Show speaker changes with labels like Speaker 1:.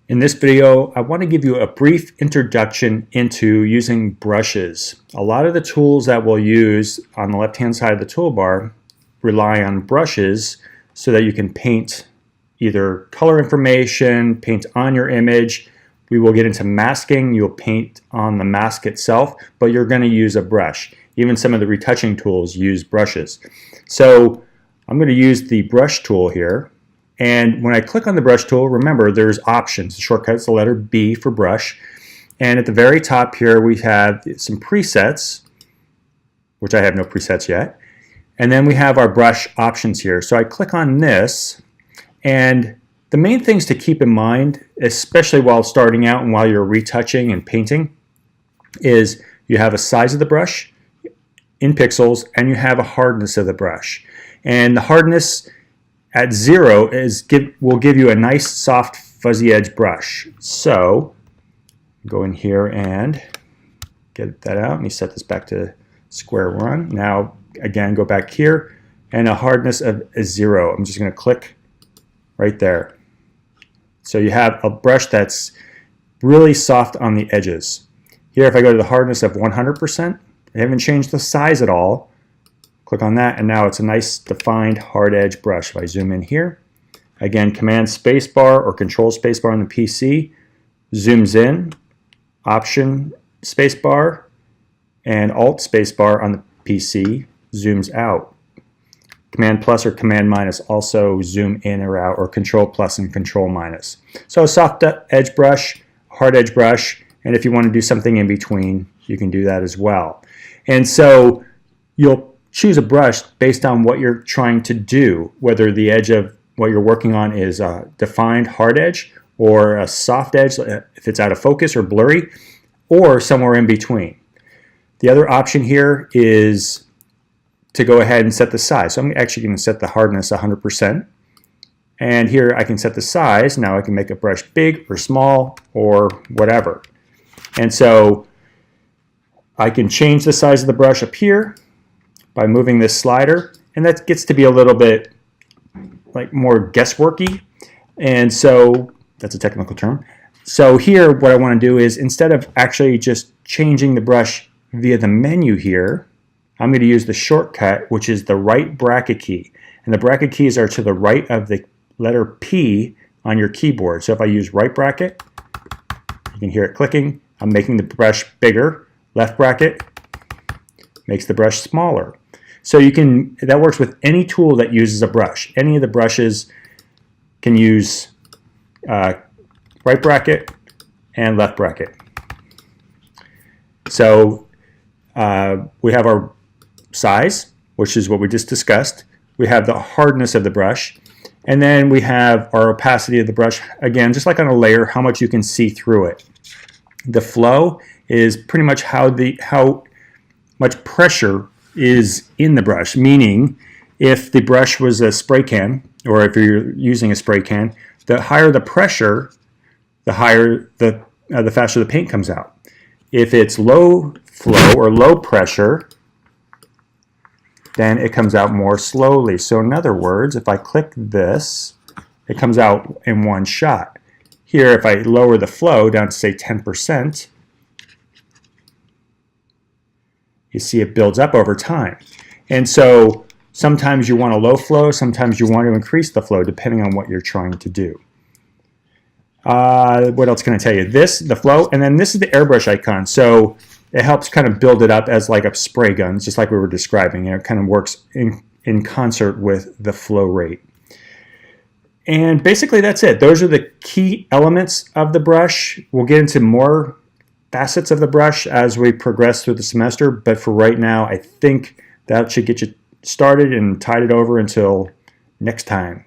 Speaker 1: In this video, I want to give you a brief introduction into using brushes. A lot of the tools that we'll use on the left-hand side of the toolbar rely on brushes so that you can paint either color information, paint on your image. We will get into masking. You'll paint on the mask itself, but you're going to use a brush. Even some of the retouching tools use brushes. So I'm going to use the brush tool here. And when I click on the brush tool, remember there's options. The shortcut is the letter B for brush. And at the very top here we have some presets, which I have no presets yet. And then we have our brush options here. So I click on this, and the main things to keep in mind, especially while starting out and while you're retouching and painting, is you have a size of the brush in pixels and you have a hardness of the brush. And the hardness at 0 will give you a nice soft fuzzy edge brush. So go in here and get that out. Let me set this back to square one. Now again, go back here and a hardness of 0. I'm just going to click right there. So you have a brush that's really soft on the edges. Here if I go to the hardness of 100%, I haven't changed the size at all. Click on that and now it's a nice defined hard edge brush. If I zoom in here, again Command spacebar or Control spacebar on the PC, zooms in, Option spacebar, and Alt spacebar on the PC zooms out. Command plus or Command minus also zoom in or out, or Control plus and Control minus. So a soft edge brush, hard edge brush, and if you want to do something in between, you can do that as well. And so you'll choose a brush based on what you're trying to do, whether the edge of what you're working on is a defined hard edge or a soft edge if it's out of focus or blurry, or somewhere in between. The other option here is to go ahead and set the size. So I'm actually going to set the hardness 100%. And here I can set the size. Now I can make a brush big or small or whatever. And so I can change the size of the brush up here by moving this slider, and that gets to be a little bit like more guessworky, and so that's a technical term. So here what I want to do is, instead of actually just changing the brush via the menu here, I'm going to use the shortcut, which is the right bracket key, and the bracket keys are to the right of the letter P on your keyboard. So if I use right bracket, you can hear it clicking. I'm making the brush bigger. Left bracket makes the brush smaller. So you can, that works with any tool that uses a brush. Any of the brushes can use right bracket and left bracket. So we have our size, which is what we just discussed. We have the hardness of the brush, and then we have our opacity of the brush. Again, just like on a layer, how much you can see through it. The flow is pretty much how much pressure is in the brush, meaning if the brush was a spray can, or if you're using a spray can, the higher the pressure, the higher the faster the paint comes out. If it's low flow or low pressure, then it comes out more slowly. So in other words, if I click this, it comes out in one shot. Here, if I lower the flow down to say 10%, you see it builds up over time. And so sometimes you want a low flow, sometimes you want to increase the flow depending on what you're trying to do. What else can I tell you? This, the flow, and then this is the airbrush icon. So it helps kind of build it up as like a spray gun, just like we were describing. It kind of works in concert with the flow rate. And basically that's it. Those are the key elements of the brush. We'll get into more facets of the brush as we progress through the semester, but for right now I think that should get you started and tide it over until next time.